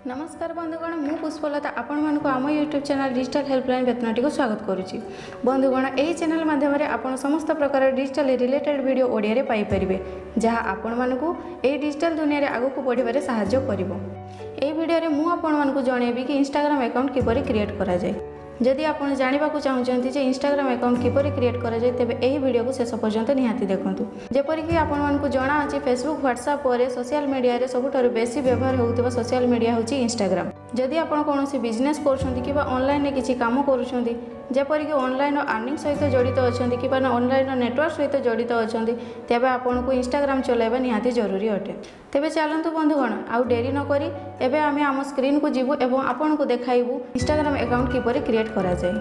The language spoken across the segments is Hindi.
नमस्कार बंधुगण मु पुष्पलता आपण मानक आम यूट्यूब चैनल डिजिटल हेल्पलाइन बेतनटी को स्वागत करुच्ची। बंधुगण यही चैनल माध्यम आपण समस्त प्रकार डिजिटल रिलेटेड वीडियो ओडिया रे पाई परिबे जहां आपण मानकु ए डिजिटल दुनिया रे आगु को बढ़िबारे सहायता करिवो। ए वीडियो रे मु आपण मानकु जणेबी कि इंस्टाग्राम अकाउंट किपरि क्रिएट करा जाय। जदि आपण जानिबा को चाहुचंती जे इंस्टाग्राम अकाउंट किपरि क्रिएट करा जाय तेबे एही वीडियो को शेष पर्यंत निहाती देखंतु। जेपरि कि आपण मानकु जणा अछि फेसबुक व्हाट्सएप पर सोशल मीडिया रे सबुठारु बेसी व्यवहार होउतबा सोशल मीडिया होची इंस्टाग्राम। जदि आपण कोनोसी बिजनेस करछंती किबा ऑनलाइन रे किछि काम करूछंती जेपरि कि ऑनलाइन अर्निंग सहित जड़ित अछंती किबा ऑनलाइन नेटवर्क सहित जड़ित अछंती तेबे आपनको इंस्टाग्राम चलाइबा निहाती जरूरी अटे। तेबे चलंतु बंधुगण आउ डेरी न करी एबे आमे आम स्क्रीन को जीवु एवं आपनको देखाइबु इंस्टाग्राम अकाउंट किपरि क्रिएट करा जाय।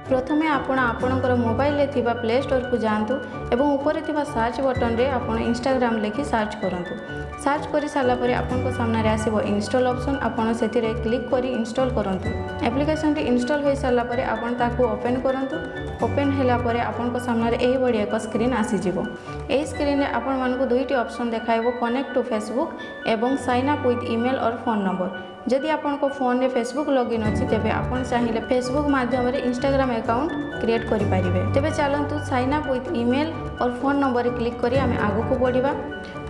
प्रथमे आपणकर मोबाइल रे थिबा प्ले स्टोर को जांतु एवं ऊपर थिबा सर्च बटन रे आपण इंस्टाग्राम लिखि सर्च करंतु। सर्च करि साला परे आपनको सामने रे आसीबो इंस्टॉल ऑप्शन आपण सेति रे क्लिक करी इंस्टॉल करंतु। एप्लिकेशन टी इंस्टॉल होई साला परे आपण ताकू ओपन करंतु। ओपन हैला परे आपनको सामने रे एही बडी एक स्क्रीन आसी जिवो। एही स्क्रीन रे आपण मानकु दुईटी ऑप्शन देखाइबो कनेक्ट टू फेसबुक एवं साइन अप विथ ईमेल और फोन नंबर। जदि आपनको फोन रे फेसबुक लॉगिन अछि तेबे आपण चाहिले फेसबुक माध्यम रे इंस्टाग्राम अकाउंट क्रिएट करि परिबे। तेबे चलंतु साइन अप विथ ईमेल और फोन नंबर रे क्लिक करी आमे आगु को बढ़िबा।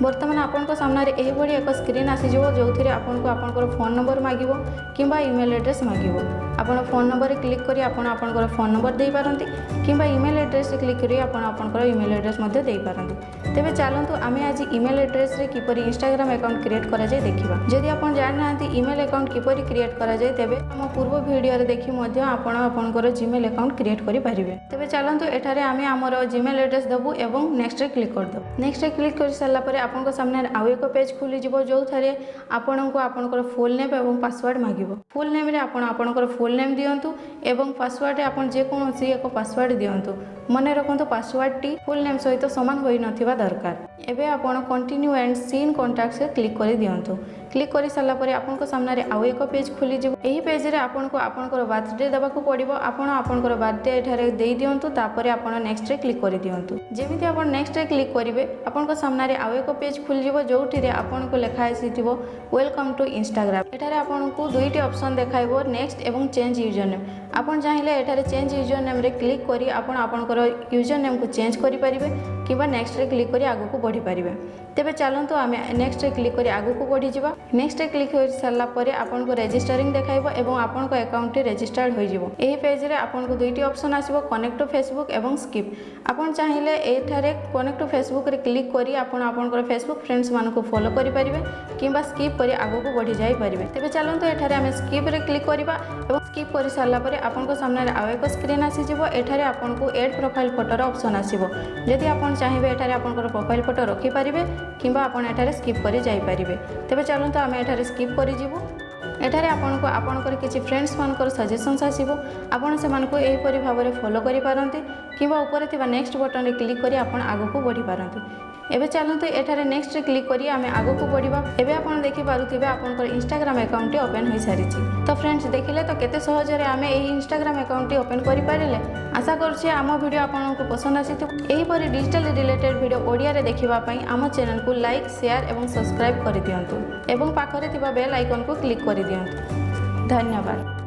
वर्तमान आपनको सामने रे एही बडी एक स्क्रीन आसी जिवो जोथिरे आपनको आपनकर फोन नंबर मागिवो किंबा ईमेल एड्रेस मागिवो। आपण फोन नंबर रे क्लिक करी आपण आपनकर फोन नंबर देई पारंती किंबा ईमेल एड्रेस रे क्लिक करी आपण आपनकर ईमेल एड्रेस मध्ये देई पारंती। तेबे चलंतु आमे आज ईमेल एड्रेस रे किपरि इंस्टाग्राम अकाउंट क्रिएट करा जाय देखिबा। जदि आपण जानि नांती ईमेल अकाउंट किपरि क्रिएट करा जाय तेबे हम पूर्व वीडियो रे देखि मध्ये आपण आपनकर जीमेल अकाउंट क्रिएट करि परिबे। तेबे चलंतु एठारे आमे हमर जीमेल एड्रेस दबु एवं नेक्स्ट रे क्लिक कर दबु। नेक्स्ट रे क्लिक कर साला परे आपनका सामने आउ एक पेज खुली जिवो जो थारे आपनको आपनकर फुल नेम एवं पासवर्ड मागिवो। फुल नेम रे आपण आपनकर फुल नेम दियंतु एवं पासवर्ड रे आपण जे कोनोसी एक पासवर्ड दियंतु। मने रखंतु पासवर्ड टी फुल नेम सहित समान होई नथिबा दरकार। एबे आपण कंटिन्यू एंड सीन कॉन्टैक्ट्स रे क्लिक करि दियंतु। क्लिक करि साला परे आपनको सामने रे आउ एक पेज खुली जिवो। एही पेज रे आपनको आपनकर बर्थडे दबा को पड़िबो। आपण आपनकर बर्थडे एठारे देई दियंतु तापरे आपण नेक्स्ट रे क्लिक करि दियंतु। जेमिति आपण नेक्स्ट रे क्लिक करिवे आपनको सामने रे आउ एक पेज खुली जिवो जोठी रे आपनको लेखा आसीथिबो वेलकम टू इंस्टाग्राम। एठारे आपनको दुईटी ऑप्शन देखाइबो नेक्स्ट एवं चेंज यूजर नेम। आपण चाहिले एठारे चेंज यूजर नेम रे क्लिक करी आपण आपनकर यूजर नेम को चेंज करि परिबे किबा नेक्स्ट रे क्लिक करी आगु को बढ़ी परिबे। तेबे चलंतु आमे नेक्स्ट रे क्लिक करी आगु को बढ़ी जिबा। नेक्स्ट रे क्लिक कर साला परे आपनको रजिस्टरिंग देखाइबो एवं आपनको अकाउंट रे रजिस्टर्ड होई जिवो। एही पेज रे आपनको दुईटी ऑप्शन आसीबो कनेक्ट टू फेसबुक एवं स्किप। आपण चाहिले एठारे कनेक्ट टू फेसबुक रे क्लिक करी आपण आपनकर फेसबुक फ्रेंड्स मानको फॉलो करि परिबे किबा स्किप करी आगु को बढ़ी जाई परिबे। तेबे चलंतु एठारे आमे स्किप रे क्लिक करिबा एवं स्किप करि साला परे आपनको सामने रे आउ एक स्क्रीन आसी जिवो। एठारे आपनको ऐड प्रोफाइल फोटो रो ऑप्शन आसीबो। जदि आपण चाहिबे एठारे आपनकर प्रोफाइल फोटो रखि परिबे किबा आपण एठारे स्किप करि जाई परिबे। तेबे चलंतु आमे एठारे स्किप करि जिवो। एठारे आपनको आपनकर किछि फ्रेंड्स मानकर सजेशंस आसीबो। आपण से मानको एही परि भाबरे फॉलो करि पारंती किबा ऊपर थिबा नेक्स्ट बटन रे क्लिक करी आपण आगु को बढ़ी पारंती। एबे चलंतु एठारे नेक्स्ट रे क्लिक करी आमे आगु को बढ़िबा। एबे आपण देखि पारुथिबे आपनकर इंस्टाग्राम अकाउंट ओपन होई सारिछि। तो फ्रेंड्स देखिले तो केते सहज रे आमे एही इंस्टाग्राम अकाउंट ओपन करि पारिले। आशा करछि आम वीडियो आपनको पसंद आसिथिबो। एही परि डिजिटल रिलेटेड वीडियो ओडिया रे देखिबा पई आम चैनल को लाइक शेयर एवं सब्सक्राइब करि दियंतु एवं पाखरे थिबा बेल आइकन को क्लिक करि दियंतु। धन्यवाद।